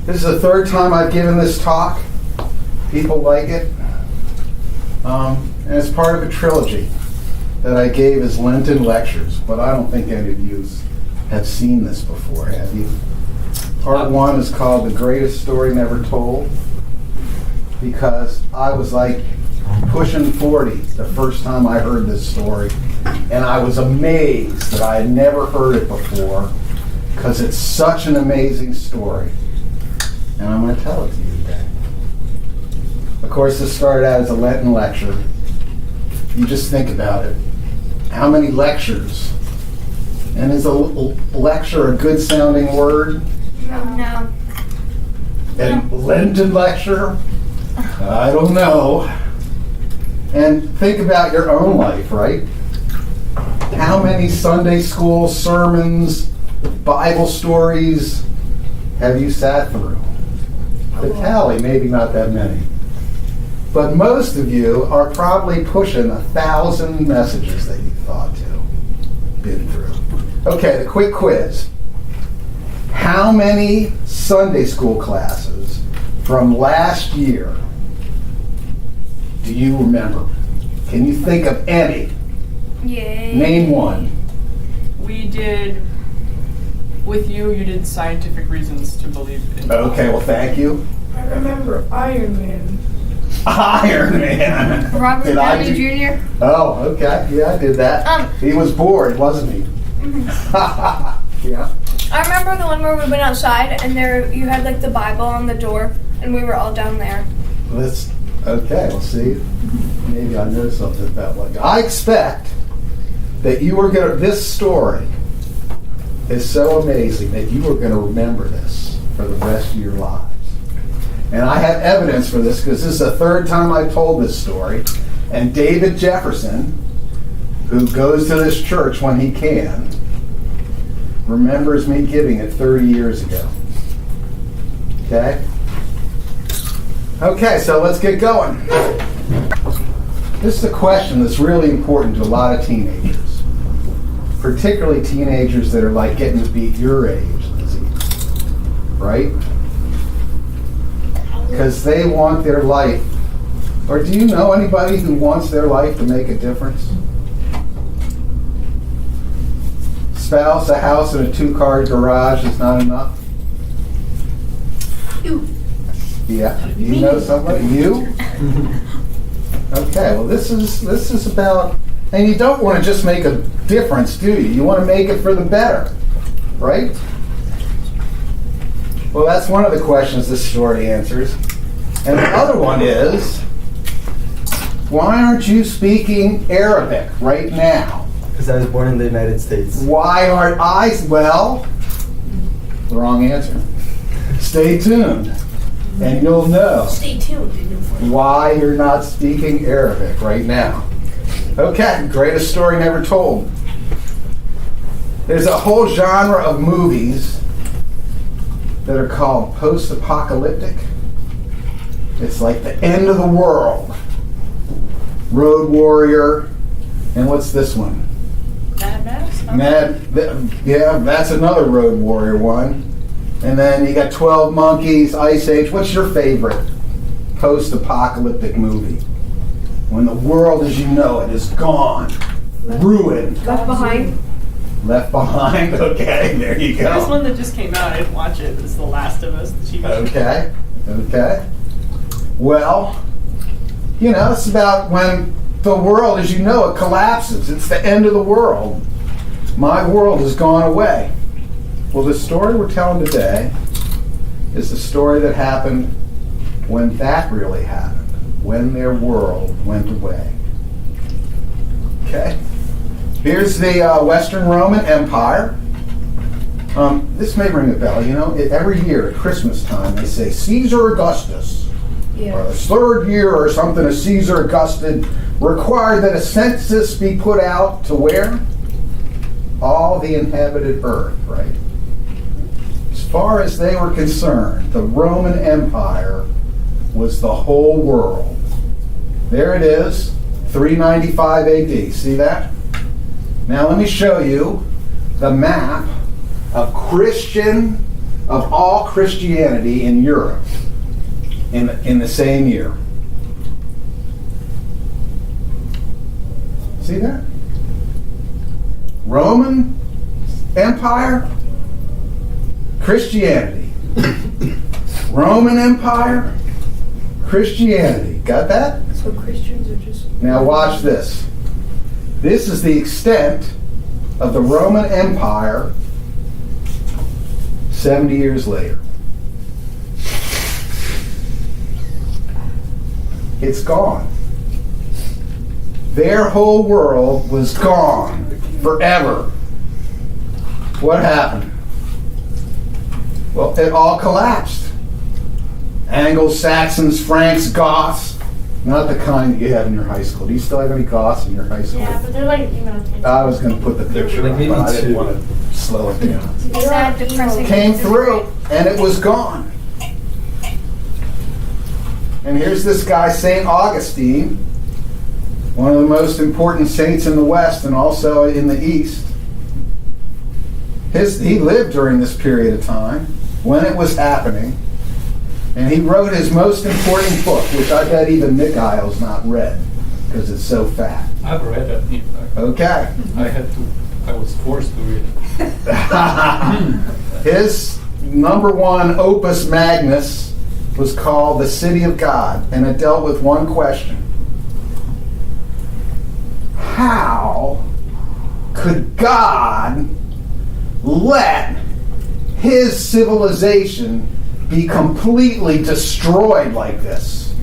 This is the third time I've given this talk. People like it. And it's part of a trilogy that I gave as Lenten lectures, but I don't think any of you have seen this before, have you? Part one is called The Greatest Story Never Told, because I was like pushing 40 the first time I heard this story, and I was amazed that I had never heard it before, because it's such an amazing story. And I'm going to tell it to you today. Of course, this started out as a Lenten lecture. You just think about it. How many lectures? And is a lecture a good sounding word? No. And Lenten lecture? I don't know. And think about your own life, right? How many Sunday school sermons, Bible stories have you sat through? The tally, maybe not that many. But most of you are probably pushing 1,000 messages that you thought to, been through. Okay, the quick quiz. How many Sunday school classes from last year do you remember? Can you think of any? Yay. Name one. We did, with you did scientific reasons to believe in God. Okay, well, thank you. I remember Iron Man. Iron Man. Robert Did I Downey do- Jr. Oh, okay. Yeah, I did that. He was bored, wasn't he? Yeah. I remember the one where we went outside and there you had like the Bible on the door and we were all down there. Okay, we'll see. Maybe I know something about one. I expect that you are going to, this story is so amazing that you are going to remember this for the rest of your lives. And I have evidence for this because this is the third time I've told this story. And David Jefferson, who goes to this church when he can, remembers me giving it 30 years ago. Okay? Okay, so let's get going. This is a question that's really important to a lot of teenagers, particularly teenagers that are like getting to be your age, Lizzie. Right? Because they want their life. Or do you know anybody who wants their life to make a difference? Spouse, a house, and a 2-car garage is not enough? You. Yeah. You know somebody? You? Okay, well this is about, and you don't want to just make a difference, do you? You want to make it for the better, right? Well, that's one of the questions this story answers. And the other one is, why aren't you speaking Arabic right now? Because I was born in the United States. Why aren't I? Well, wrong answer. Stay tuned, and you'll know Stay tuned. why you're not speaking Arabic right now. Okay, greatest story never told. There's a whole genre of movies that are called post-apocalyptic. It's like the end of the world. Road Warrior, and what's this one? Yeah, that's another Road Warrior one. And then you got 12 Monkeys, Ice Age. What's your favorite post-apocalyptic movie? When the world as you know it is gone, ruined. Left Behind. Left Behind, okay, there you There's go. one that just came out. I didn't watch it. It's The Last of Us. The TV show. Okay. Well, you know, it's about when the world as you know it collapses. It's the end of the world. My world has gone away. Well, the story we're telling today is the story that happened when that really happened, when their world went away. Okay? Here's the Western Roman Empire. This may ring a bell. You know, every year at Christmas time they say Caesar Augustus, or the third year or something of Caesar Augustus, required that a census be put out to where? All the inhabited earth, right? As far as they were concerned, the Roman Empire was the whole world. There it is, 395 AD. See that? Now let me show you the map of Christian of all Christianity in Europe in the same year. See that? Roman Empire, Christianity. Roman Empire, Christianity. Got that? So Christians are just. Now watch this. This is the extent of the Roman Empire 70 years later. It's gone. Their whole world was gone forever. What happened? Well, it all collapsed. Angles, Saxons, Franks, Goths. Not the kind that you had in your high school. Do you still have any Goths in your high school? Yeah, but they're like, you know. I was going to put the picture Like up, maybe but I didn't two. want to slow it down. Sad, depressing. Came through, and it was gone. And here's this guy, St. Augustine, one of the most important saints in the West and also in the East. He lived during this period of time when it was happening, and he wrote his most important book, which I bet even Mikhail's not read because it's so fat. I've read it, in fact. Okay. I was forced to read it. His number one opus magnus was called The City of God, and it dealt with one question. How could God let his civilization be completely destroyed like this?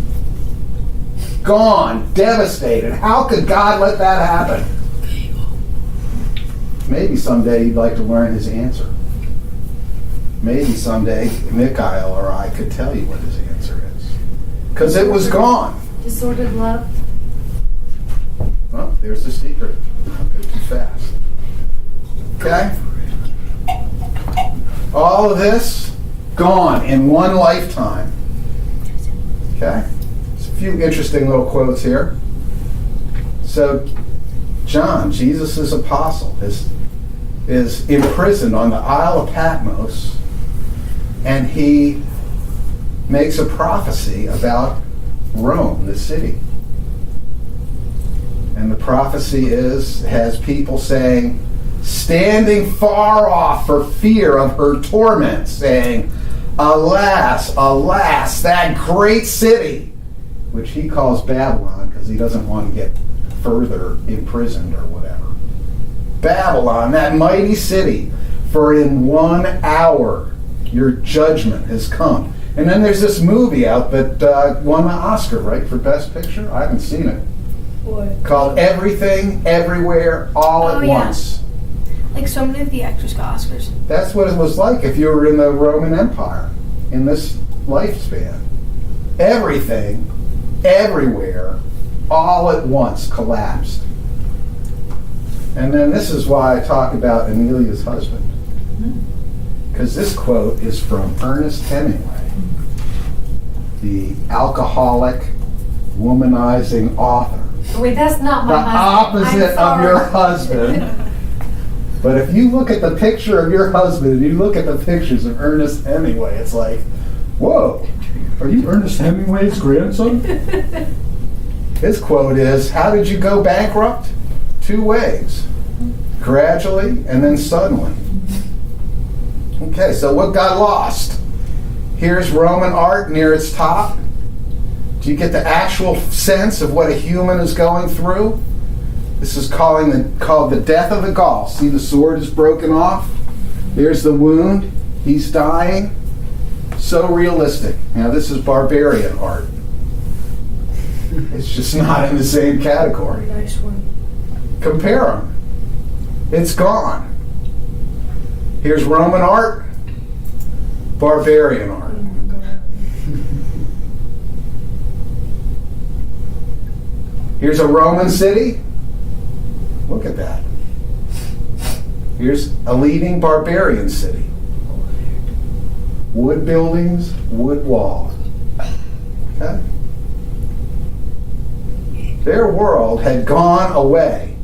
Gone, devastated. How could God let that happen? Maybe someday you'd like to learn his answer. Maybe someday Mikhail or I could tell you what his answer is. Because it was gone. Disordered love. Well, there's the secret. Don't go too fast. Okay? All of this, gone in one lifetime. Okay? There's a few interesting little quotes here. So, John, Jesus' apostle, is imprisoned on the Isle of Patmos, and he makes a prophecy about Rome, the city. And the prophecy has people saying, standing far off for fear of her torment, saying, alas, alas, that great city, which he calls Babylon because he doesn't want to get further imprisoned or whatever. Babylon, that mighty city, for in 1 hour your judgment has come. And then there's this movie out that won the Oscar, right, for Best Picture? I haven't seen it. What? Called Everything, Everywhere, All at yeah. Once. Like so many of the actors got Oscars. That's what it was like if you were in the Roman Empire in this lifespan. Everything, everywhere, all at once collapsed. And then this is why I talk about Amelia's husband. Because this quote is from Ernest Hemingway, the alcoholic, womanizing author. Wait, that's not The my husband. opposite of your husband. But if you look at the picture of your husband and you look at the pictures of Ernest Hemingway, it's like, whoa, are you Ernest Hemingway's grandson? His quote is, how did you go bankrupt? 2 ways. Gradually and then suddenly. Okay, so what got lost? Here's Roman art near its top. Do you get the actual sense of what a human is going through? This is called the death of the Gaul. See, the sword is broken off. There's the wound. He's dying. So realistic. Now, this is barbarian art. It's just not in the same category. Nice one. Compare them. It's gone. Here's Roman art, barbarian art. Here's a Roman city. Look at that. Here's a leading barbarian city. Wood buildings, wood walls. Okay? Their world had gone away.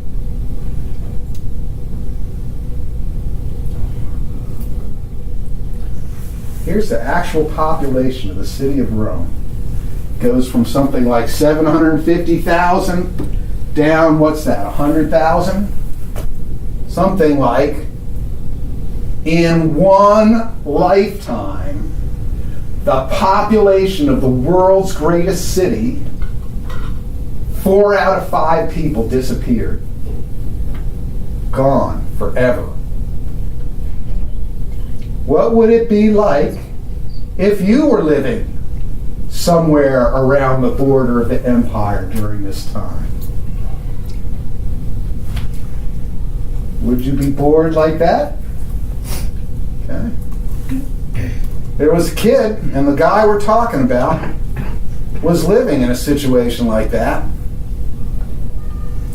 Here's the actual population of the city of Rome. Goes from something like 750,000 down, what's that, 100,000? Something like, in one lifetime, the population of the world's greatest city, 4 out of 5 people disappeared. Gone forever. What would it be like if you were living somewhere around the border of the empire during this time? Would you be bored like that? Okay. There was a kid, and the guy we're talking about was living in a situation like that.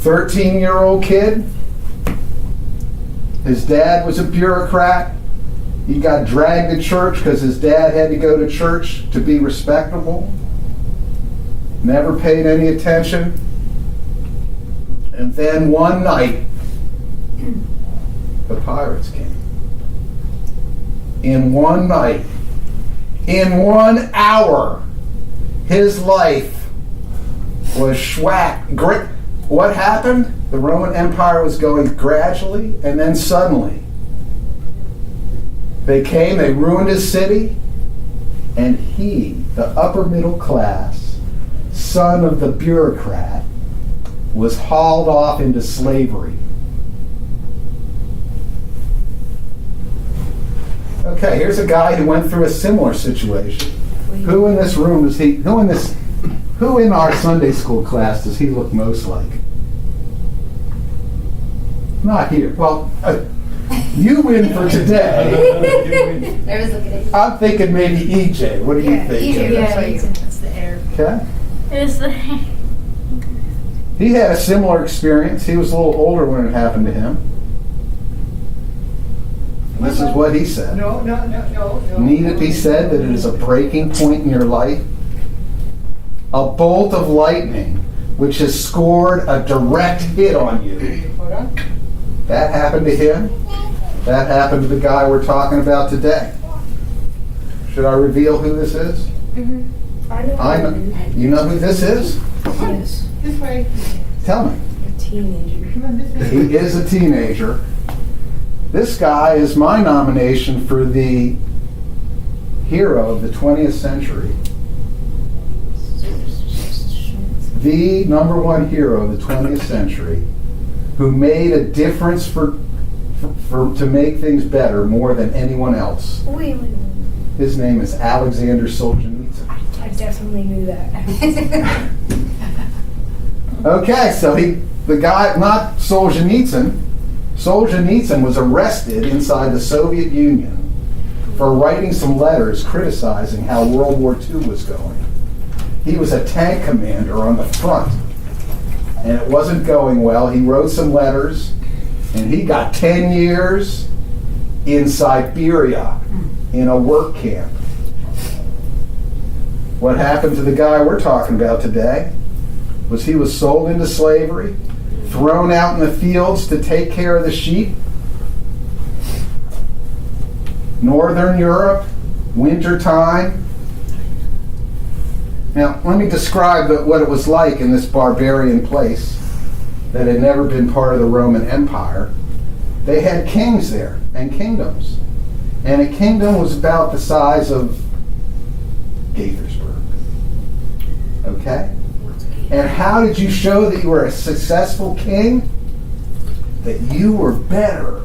13-year-old kid. His dad was a bureaucrat. He got dragged to church because his dad had to go to church to be respectable. Never paid any attention. And then one night, the pirates came. In one night, in 1 hour, his life was schwacked. What happened? The Roman Empire was going gradually, and then suddenly, they came, they ruined his city, and he, the upper middle class, son of the bureaucrat, was hauled off into slavery. Okay, here's a guy who went through a similar situation. Who in this room does he, who in our Sunday school class does he look most like? Not here. Well, you win for today. I was looking at you. I'm thinking maybe EJ. What do you think? That's the air. Okay. It's the He had a similar experience. He was a little older when it happened to him. This is what he said. No. Need it be said that it is a breaking point in your life? A bolt of lightning which has scored a direct hit on you. Hold on. That happened to him. That happened to the guy we're talking about today. Should I reveal who this is? I know. I know. You know who this is? Yes. This way. Tell me. A teenager. Come on, this way. He is a teenager. This guy is my nomination for the hero of the 20th century. The number one hero of the 20th century who made a difference to make things better more than anyone else. wait. His name is Alexander Solzhenitsyn. I definitely knew that. Okay, so the guy, not Solzhenitsyn. Solzhenitsyn was arrested inside the Soviet Union for writing some letters criticizing how World War II was going. He was a tank commander on the front, and it wasn't going well. He wrote some letters, and he got 10 years in Siberia in a work camp. What happened to the guy we're talking about today was he was sold into slavery, thrown out in the fields to take care of the sheep. Northern Europe, winter time. Now, let me describe what it was like in this barbarian place that had never been part of the Roman Empire. They had kings there and kingdoms. And a kingdom was about the size of Gaithersburg. Okay? And how did you show that you were a successful king? That you were better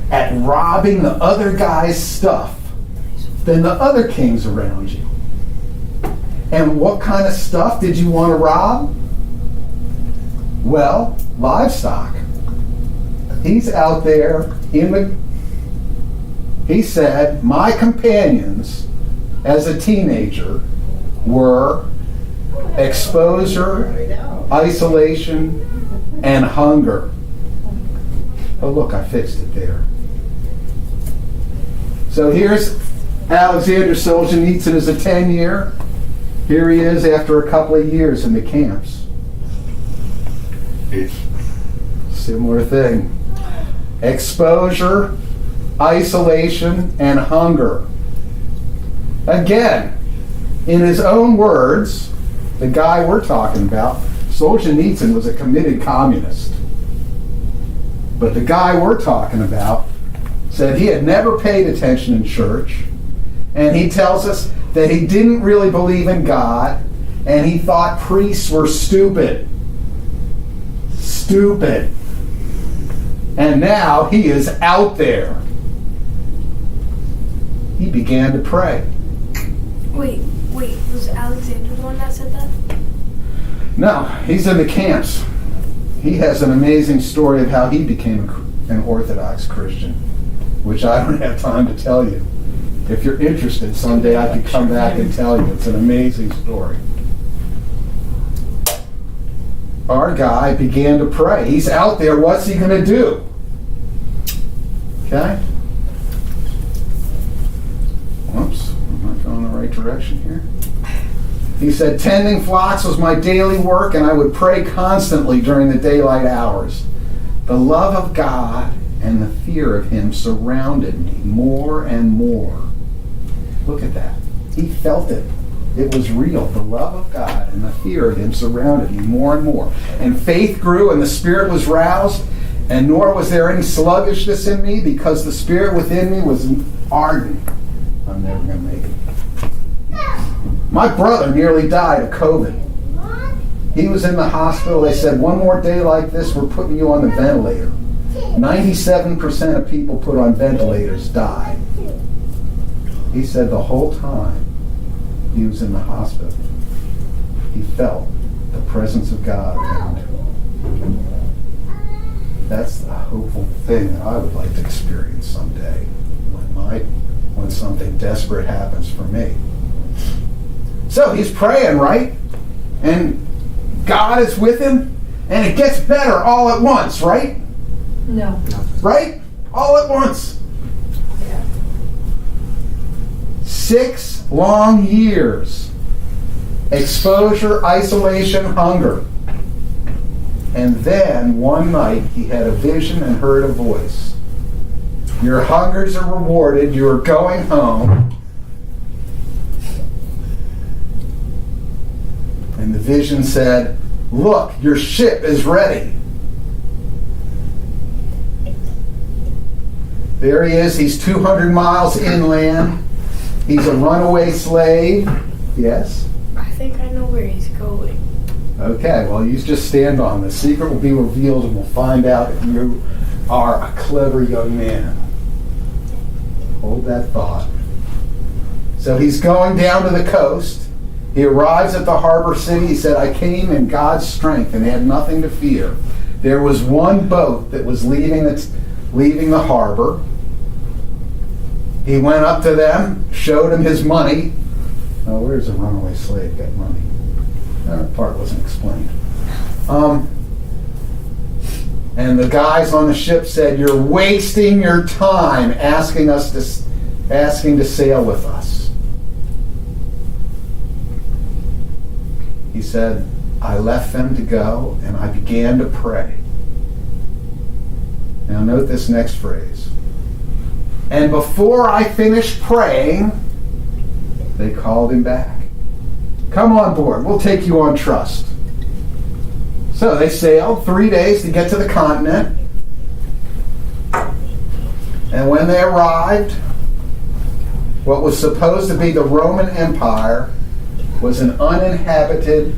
at robbing the other guy's stuff than the other kings around you. And what kind of stuff did you want to rob? Well, livestock. He's out there he said, my companions as a teenager were exposure, isolation, and hunger. Oh, look, I fixed it there. So here's Alexander Solzhenitsyn as a 10-year. Here he is after a couple of years in the camps. Similar thing. Exposure, isolation, and hunger. Again, in his own words, the guy we're talking about, Solzhenitsyn was a committed communist. But the guy we're talking about said he had never paid attention in church, and he tells us that he didn't really believe in God, and he thought priests were stupid. Stupid. And now he is out there. He began to pray. Wait, was Alexander the one that said that? No, he's in the camps. He has an amazing story of how he became an Orthodox Christian, which I don't have time to tell you. If you're interested, someday I could come back and tell you. It's an amazing story. Our guy began to pray. He's out there. What's he going to do? Okay? Whoops, I'm not going the right direction here. He said, tending flocks was my daily work, and I would pray constantly during the daylight hours. The love of God and the fear of Him surrounded me more and more. Look at that. He felt it. It was real. The love of God and the fear of Him surrounded me more and more. And faith grew, and the Spirit was roused, and nor was there any sluggishness in me, because the Spirit within me was ardent. I'm never going to make it. My brother nearly died of COVID. He was in the hospital. They said, one more day like this, we're putting you on the ventilator. 97% of people put on ventilators died. He said the whole time he was in the hospital, he felt the presence of God around him. That's the hopeful thing that I would like to experience someday when something desperate happens for me. So he's praying, right? And God is with him, and it gets better all at once, right? No. Right? All at once. Yeah. 6 long years. Exposure, isolation, hunger. And then one night he had a vision and heard a voice. Your hungers are rewarded. You are going home. And the vision said, look, your ship is ready. There he is. He's 200 miles inland. He's a runaway slave. Yes? I think I know where he's going. Okay, well, you just stand on. The secret will be revealed, and we'll find out if you are a clever young man. Hold that thought. So he's going down to the coast. He arrives at the harbor city. He said, I came in God's strength and had nothing to fear. There was one boat that was leaving the harbor. He went up to them, showed him his money. Oh, where's a runaway slave get money? That part wasn't explained. And the guys on the ship said, you're wasting your time asking to sail with us. He said, I left them to go, and I began to pray. Now note this next phrase. And before I finished praying, they called him back. Come on board. We'll take you on trust. So they sailed 3 days to get to the continent. And when they arrived, what was supposed to be the Roman Empire was an uninhabited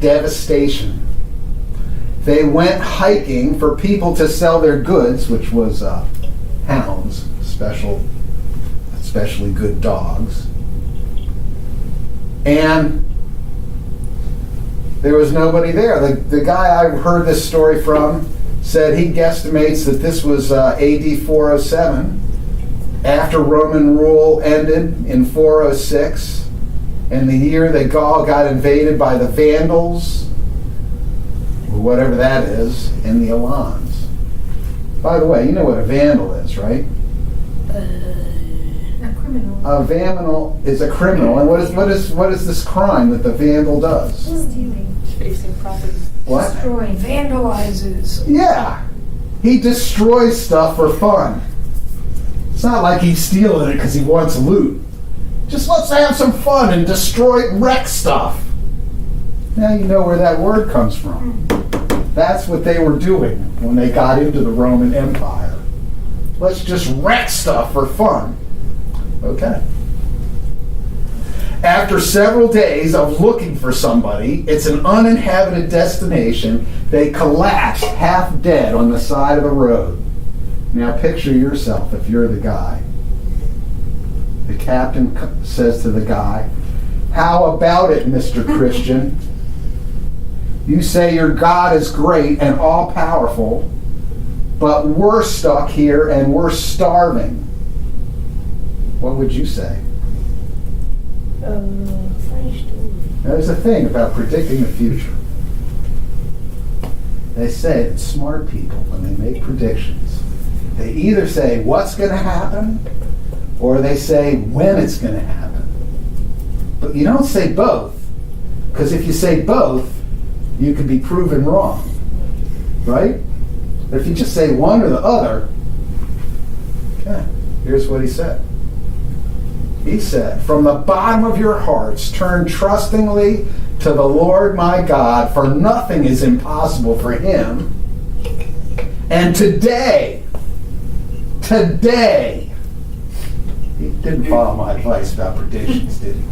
devastation. They went hiking for people to sell their goods, which was hounds, especially good dogs. And there was nobody there. The guy I heard this story from said he guesstimates that this was AD 407, after Roman rule ended in 406, and the year that Gaul got invaded by the Vandals, or whatever that is, and the Alans. By the way, you know what a Vandal is, right? A criminal. A Vandal is a criminal, and what is this crime that the Vandal does? Stealing. Chasing property. What? Destroying. Vandalizes. Yeah, he destroys stuff for fun. It's not like he's stealing it because he wants loot. Just let's have some fun and destroy, wreck stuff. Now you know where that word comes from. That's what they were doing when they got into the Roman Empire. Let's just wreck stuff for fun. Okay. After several days of looking for somebody, it's an uninhabited destination, they collapse half dead on the side of the road. Now picture yourself if you're the guy. The captain says to the guy, "How about it, Mr. Christian? You say your God is great and all-powerful, but we're stuck here and we're starving." What would you say? Funny story. There's a thing about predicting the future. They say that smart people, when they make predictions, they either say what's going to happen or they say when it's going to happen. But you don't say both, because if you say both, you can be proven wrong, right? But if you just say one or the other, okay, here's what he said. He said, "From the bottom of your hearts, turn trustingly to the Lord my God, for nothing is impossible for him. And today, he didn't follow my advice about predictions, did he?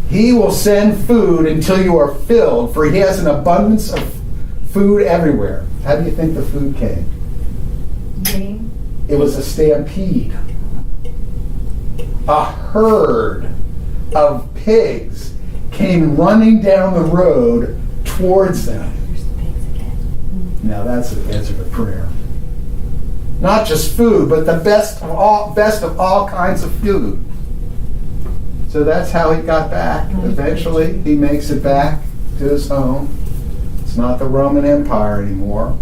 He will send food until you are filled, for he has an abundance of food everywhere." How do you think the food came? Game. It was a stampede. A herd of pigs came running down the road towards them. Now that's an answer to prayer. Not just food, but the best of all kinds of food. So that's how he got back. Eventually, he makes it back to his home. It's not the Roman Empire anymore.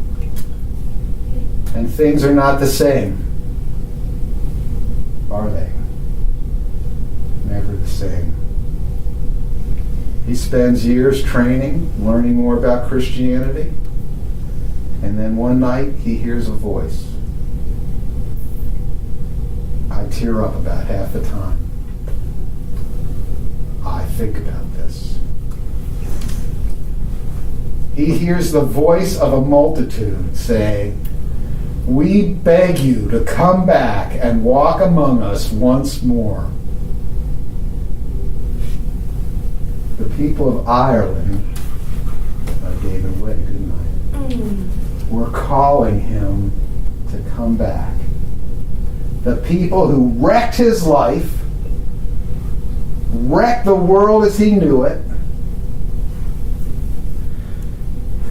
And things are not the same. Are they? Never the same. He spends years training, learning more about Christianity. And then one night, he hears a voice. I tear up about half the time. I think about this. He hears the voice of a multitude saying, "We beg you to come back and walk among us once more." The people of Ireland, I gave it away, didn't I? Were calling him to come back. The people who wrecked his life, wrecked the world as he knew it.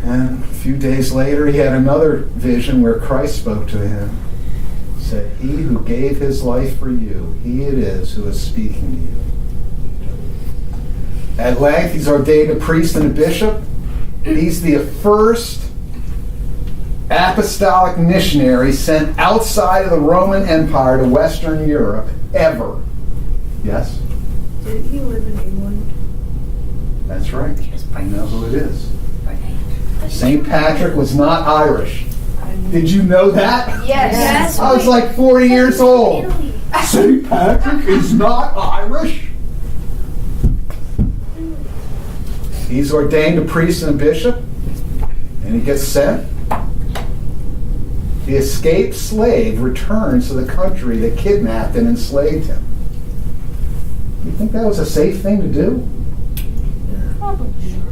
And a few days later, he had another vision where Christ spoke to him. He said, "He who gave his life for you, he it is who is speaking to you." At length, he's ordained a priest and a bishop. He's the first apostolic missionary sent outside of the Roman Empire to Western Europe ever. Yes? Did he live in England? That's right. I know who it is. St. Patrick was not Irish. Did you know that? Yes. I was like 40 years old. St. Patrick is not Irish? He's ordained a priest and a bishop, and he gets sent. The escaped slave returns to the country that kidnapped and enslaved him. You think that was a safe thing to do?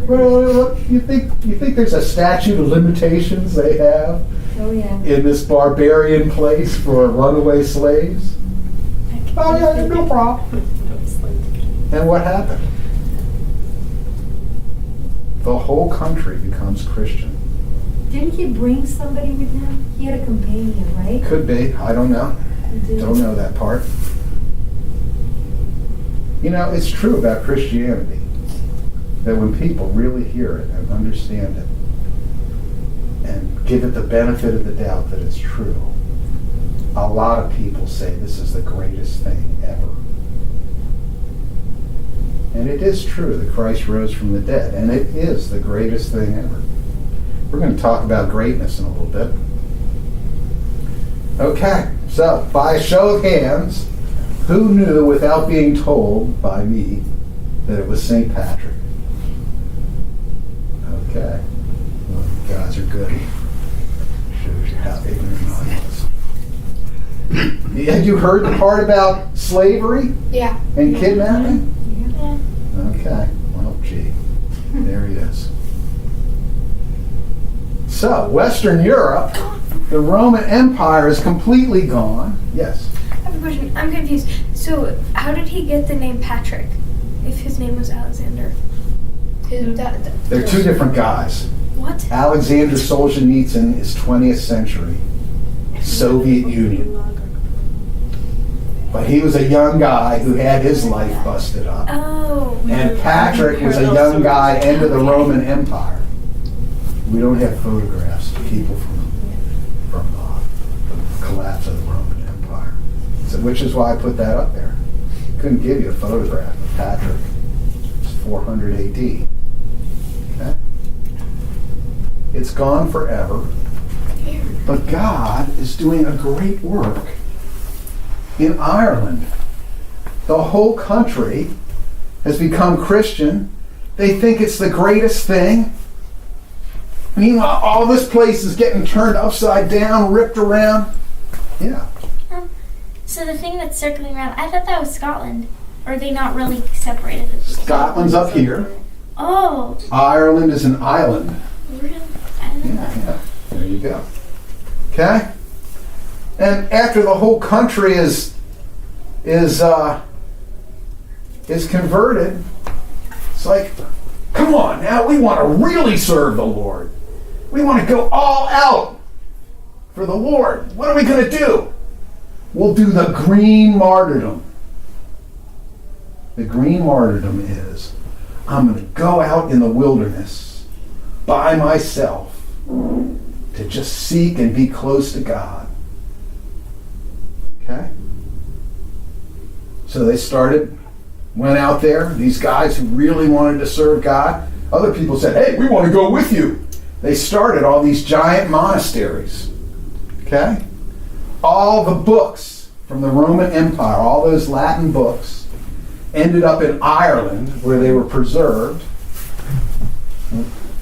Well, you think there's a statute of limitations they have Oh yeah. in this barbarian place for runaway slaves? Oh yeah, no problem. And what happened? The whole country becomes Christian. Didn't he bring somebody with him? He had a companion, right? Could be. I don't know. Don't know that part. You know, it's true about Christianity that when people really hear it and understand it and give it the benefit of the doubt that it's true, a lot of people say this is the greatest thing ever. And it is true that Christ rose from the dead, and it is the greatest thing ever. We're going to talk about greatness in a little bit. Okay, so by a show of hands, Who knew without being told by me that it was St. Patrick? Okay. Well, you guys are good. Shows you how ignorant I was. Had you heard the part about slavery Yeah. and kidnapping? Yeah. Okay. Well, gee. There he is. So, Western Europe, the Roman Empire is completely gone. Yes. I have a question. I'm confused. So, how did he get the name Patrick if his name was Alexander? They're two different guys. What? Alexander Solzhenitsyn is 20th century, Soviet Union. But he was a young guy who had his life busted up. Oh. And Patrick was a young guy into the Roman Empire. We don't have photographs of people from the collapse of the Roman Empire. So, which is why I put that up there. Couldn't give you a photograph of Patrick. It's 400 AD. Okay? It's gone forever. But God is doing a great work in Ireland. The whole country has become Christian. They think it's the greatest thing. Meanwhile, all this place is getting turned upside down, ripped around. Yeah. So the thing that's circling around, I thought that was Scotland. Or are they not really separated? Scotland's up here. Oh, Ireland is an island. really? I didn't know that. Yeah. There you go. Okay? And after the whole country is converted, it's like, come on now, we want to really serve the Lord. We want to go all out for the Lord. What are we going to do? We'll do the green martyrdom. The green martyrdom is, I'm going to go out in the wilderness by myself to just seek and be close to God. Okay? So they went out there, these guys who really wanted to serve God. Other people said, hey, we want to go with you. They started all these giant monasteries. Okay? All the books from the Roman Empire, all those Latin books, ended up in Ireland where they were preserved.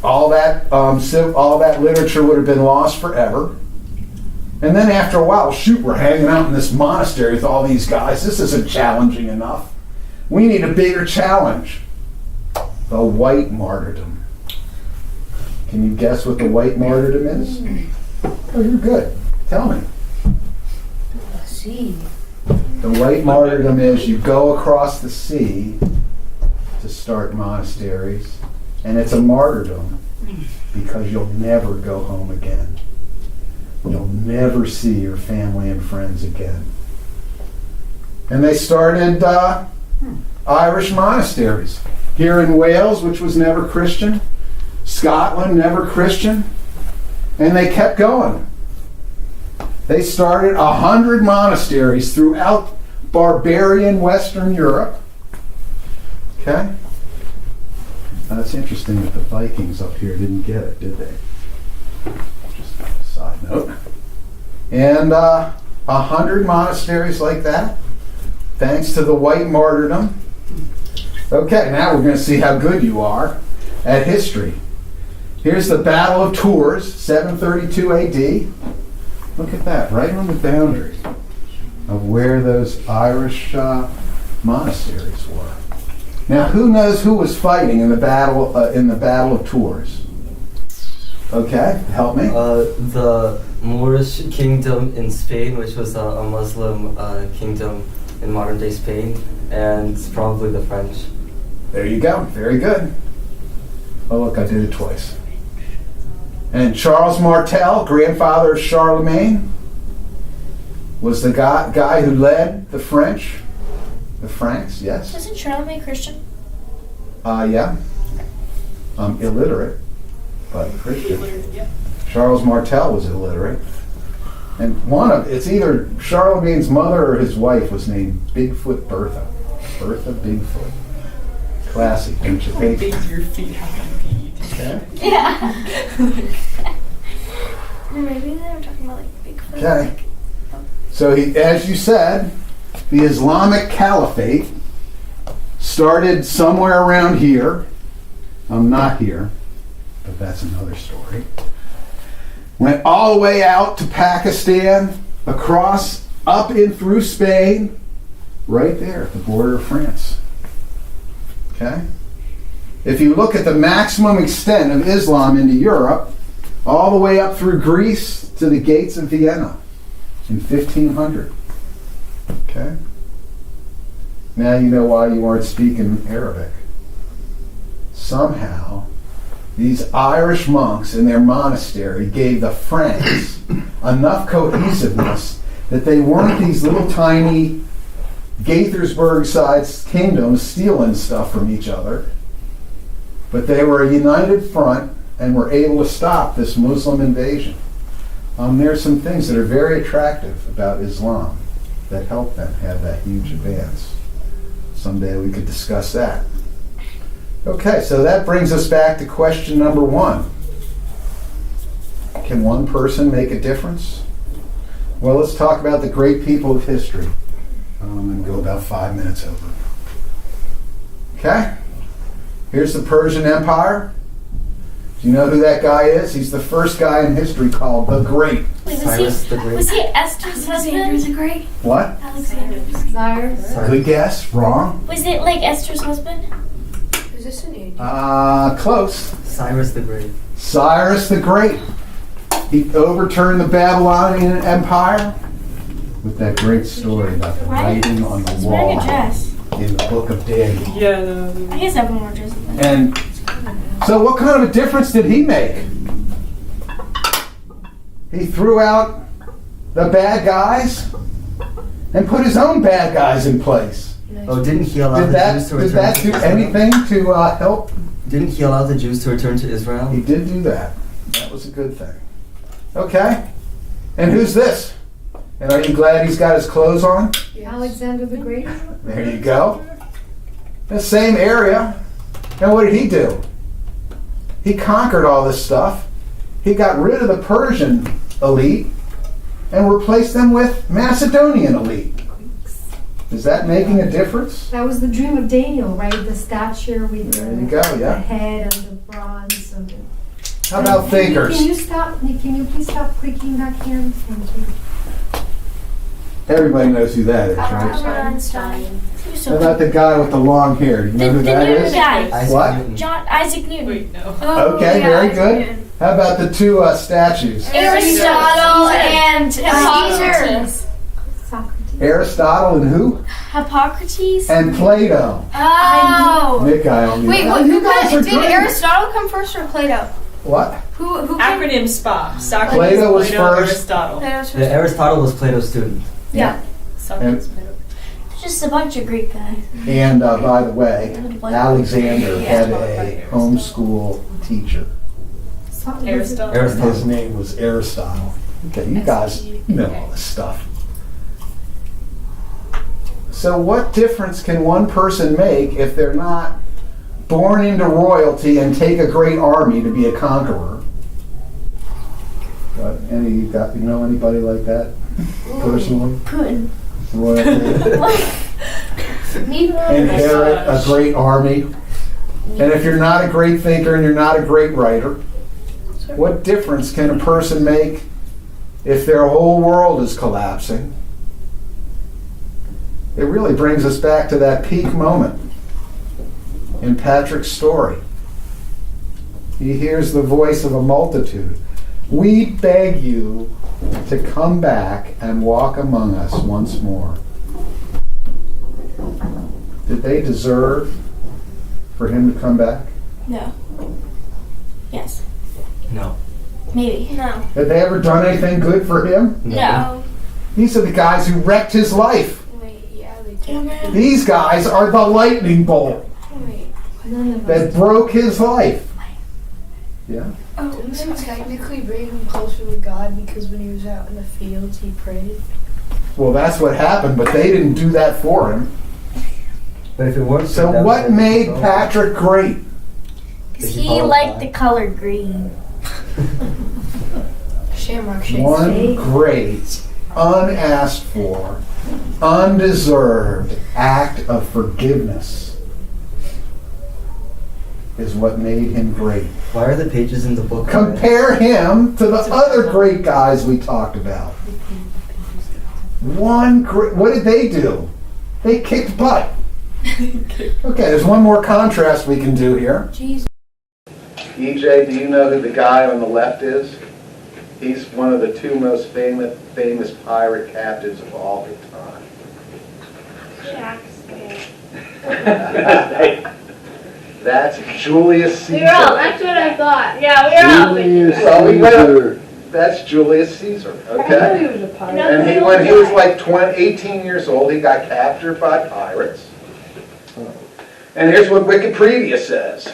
All that literature would have been lost forever. And then after a while, shoot, we're hanging out in this monastery with all these guys. This isn't challenging enough. We need a bigger challenge. The white martyrdom. Can you guess what the white martyrdom is? Oh, you're good. Tell me. See. The white martyrdom is you go across the sea to start monasteries, and it's a martyrdom because you'll never go home again. You'll never see your family and friends again. And they started Irish monasteries. Here in Wales, which was never Christian. Scotland, never Christian. And they kept going. They started 100 monasteries throughout barbarian Western Europe. Okay? Now, it's interesting that the Vikings up here didn't get it, did they? Just a side note. And 100 monasteries like that, thanks to the white martyrdom. Okay, now we're going to see how good you are at history. Here's the Battle of Tours, 732 AD. Look at that, right on the boundary of where those Irish monasteries were. Now, who knows who was fighting in the battle of Tours? Okay, help me. The Moorish kingdom in Spain, which was a Muslim kingdom in modern day Spain, and probably the French. There you go. Very good. Oh, look, I did it twice. And Charles Martel, grandfather of Charlemagne, was the guy who led the French. The Franks, yes. Wasn't Charlemagne Christian? Yeah. Illiterate, but Christian. Yeah. Charles Martel was illiterate. And it's either Charlemagne's mother or his wife was named Bigfoot Bertha. Bertha Bigfoot. Classy, don't you think? Big your feet have to be. Okay. Yeah. Or maybe they were talking about like Bigfoot. Okay. So as you said, The Islamic Caliphate started somewhere around here. Not here, but that's another story. Went all the way out to Pakistan, across, up in through Spain, right there at the border of France. Okay? If you look at the maximum extent of Islam into Europe, all the way up through Greece to the gates of Vienna in 1500. Okay? Now you know why you aren't speaking Arabic. Somehow, these Irish monks in their monastery gave the Franks enough cohesiveness that they weren't these little tiny Gaithersburg-sized kingdoms stealing stuff from each other, but they were a united front and were able to stop this Muslim invasion. There are some things that are very attractive about Islam that helped them have that huge advance. Someday we could discuss that. Okay, so that brings us back to question number 1. Can one person make a difference? Well, let's talk about the great people of history. I'm going to go about 5 minutes over. Okay? Here's the Persian Empire. Do you know who that guy is? He's the first guy in history called the Great. Wait, Cyrus the Great. was he Esther's husband? the Great. What? Alexander. Cyrus. Good guess. Wrong. Was it like Esther's husband? Is this an age? Close. Cyrus the Great. Cyrus the Great. He overturned the Babylonian Empire with that great story about the writing on the He's wearing a wall dress. in the book of Daniel. Yeah, no. I guess I have one more dress. And so what kind of a difference did he make? He threw out the bad guys and put his own bad guys in place. Oh, didn't he allow Did the that, Jews to did return that to do Israel? anything to help? Didn't he allow the Jews to return to Israel? He did do that. That was a good thing. Okay. And who's this? And are you glad he's got his clothes on? Alexander the Great. There you go. The same area. And what did he do? He conquered all this stuff. He got rid of the Persian elite and replaced them with Macedonian elite. Is that making a difference? That was the dream of Daniel, right? The stature with There you go, the yeah. head and the bronze. And the... How about thinkers? Can you stop? Can you please stop clicking that can? Thank you. Everybody knows who that is, right? Albert Einstein. He was How so about the guy with the long hair? Do you know who the that Newton is? guy. Isaac What? Newton. Isaac Newton. Wait, no. Okay, very good. How about the two statues? Aristotle and Hippocrates. Socrates. Aristotle and who? Hippocrates. And Plato. Oh. Nick, I don't Wait, know. what, You guys are did great. Aristotle come first or Plato? What? Who came? Acronym SPA. Socrates, Plato was Plato, first. Aristotle. Plato's first. Yeah, Aristotle was Plato's student. Yeah. Socrates, Plato. Just a bunch of Greek guys. And by the way, Alexander Yeah. had a homeschool teacher. Aristotle. And his name was Aristotle. Okay, you guys know all this stuff. So what difference can one person make if they're not born into royalty and take a great army to be a conqueror? You know anybody like that personally? Putin. Royalty. Inherit a great army. And if you're not a great thinker and you're not a great writer, what difference can a person make if their whole world is collapsing? It really brings us back to that peak moment in Patrick's story. He hears the voice of a multitude. We beg you to come back and walk among us once more. Did they deserve for him to come back? No. Yes. No. Maybe. No. Had they ever done anything good for him? No. These are the guys who wrecked his life. Wait, yeah, they did. These guys are the lightning bolt Wait. None of that us. broke his life. Yeah. Didn't they technically bring him closer to God because when he was out in the fields he prayed? Well, that's what happened, but they didn't do that for him. But if it weren't for So them, what then made it's Patrick great? Because Is he he bald liked guy? the color green. Shamrock shake. One great, unasked for, undeserved act of forgiveness is what made him great. Why are the pages in the book? Compare him to the other great guys we talked about. What did they do? They kicked butt. Okay, there's one more contrast we can do here. Jesus. EJ, do you know who the guy on the left is? He's one of the two most famous pirate captains of all the time. Shakespeare. That's Julius Caesar. We were all. That's what I thought. Yeah, we were all. Julius So we went Caesar. That's Julius Caesar, I know okay? he was a pirate. And he, when he was like 18 years old, he got captured by pirates. And here's what Wikipedia says.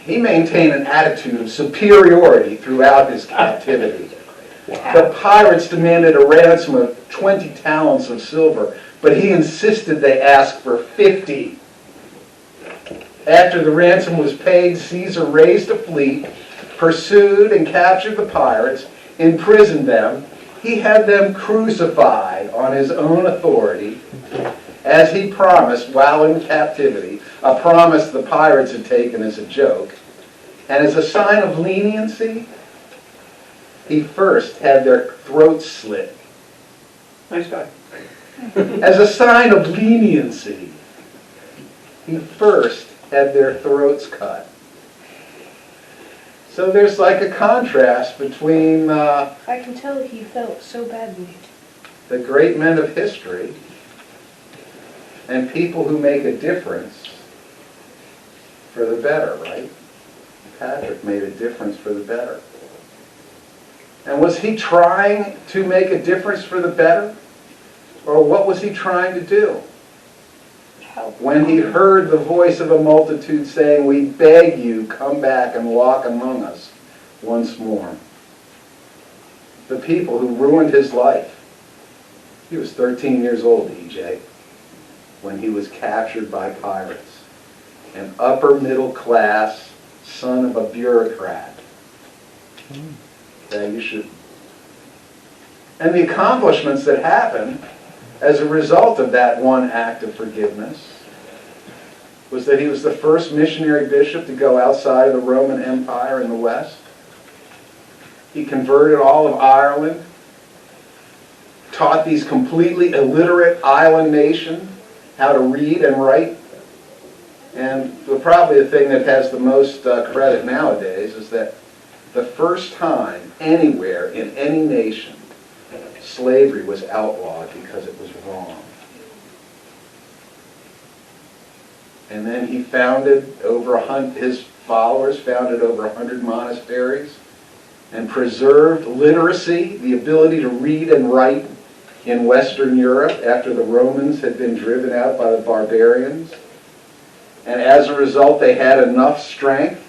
He maintained an attitude of superiority throughout his captivity. The pirates demanded a ransom of 20 talents of silver, but he insisted they ask for 50. After the ransom was paid, Caesar raised a fleet, pursued and captured the pirates, imprisoned them. He had them crucified on his own authority, as he promised while in captivity, a promise the pirates had taken as a joke. And as a sign of leniency, he first had their throats slit. Nice guy. As a sign of leniency, he first had their throats cut. So there's like a contrast between I can tell he felt so badly. the great men of history and people who make a difference for the better, right? Patrick made a difference for the better. And was he trying to make a difference for the better? Or what was he trying to do? Help. When he heard the voice of a multitude saying, "We beg you, come back and walk among us once more." The people who ruined his life. He was 13 years old, EJ, when he was captured by pirates. An upper middle class son of a bureaucrat. Okay, you should. And the accomplishments that happened as a result of that one act of forgiveness was that he was the first missionary bishop to go outside of the Roman Empire in the West. He converted all of Ireland, taught these completely illiterate island nations how to read and write. And probably the thing that has the most credit nowadays is that the first time anywhere in any nation slavery was outlawed because it was wrong. And then he founded his followers founded over 100 monasteries and preserved literacy, the ability to read and write in Western Europe after the Romans had been driven out by the barbarians. And as a result, they had enough strength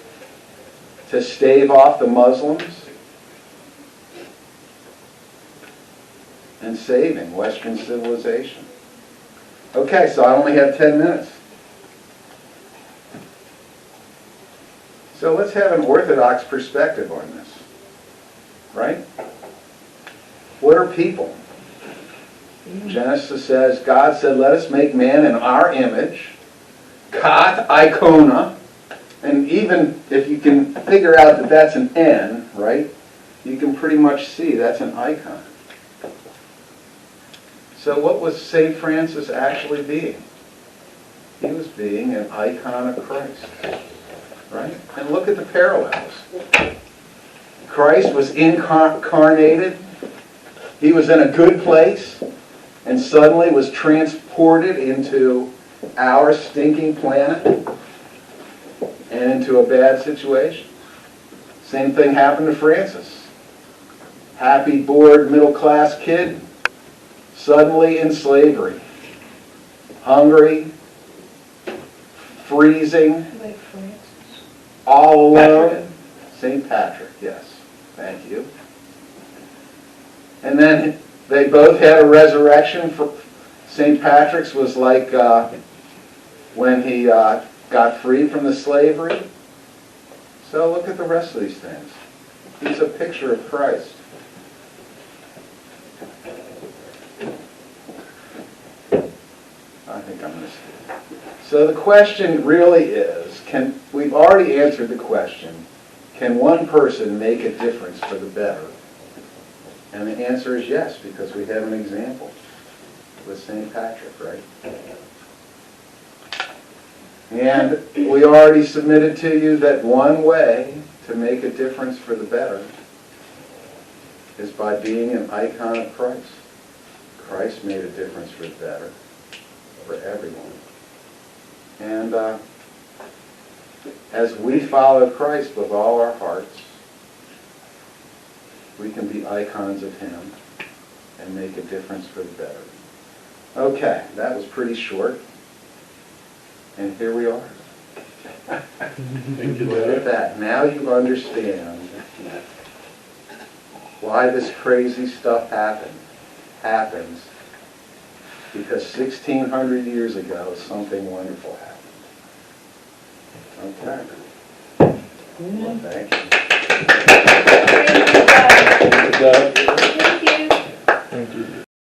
to stave off the Muslims and saving Western civilization. Okay, so I only have 10 minutes. So let's have an orthodox perspective on this, right? What are people? Genesis says, God said, "Let us make man in our image." Kat, icona. And even if you can figure out that that's an N, right, you can pretty much see that's an icon. So what was St. Francis actually being? He was being an icon of Christ, right? And look at the parallels. Christ was incarnated. He was in a good place and suddenly was transported into our stinking planet and into a bad situation. Same thing happened to Francis. Happy, bored, middle-class kid, suddenly in slavery. Hungry, freezing, Like Francis. all alone. St. Patrick, yes. Thank you. And then they both had a resurrection. St. Patrick's was like when he got free from the slavery. So look at the rest of these things. He's a picture of Christ. So the question really is, we've already answered the question, can one person make a difference for the better? And the answer is yes, because we have an example with St. Patrick, right? And we already submitted to you that one way to make a difference for the better is by being an icon of Christ. Christ made a difference for the better for everyone. And as we follow Christ with all our hearts, we can be icons of Him and make a difference for the better. Okay, that was pretty short. And here we are. Thank you, Look at that. Now you understand why this crazy stuff happens. Because 1,600 years ago, something wonderful happened. Okay. Well, thank you.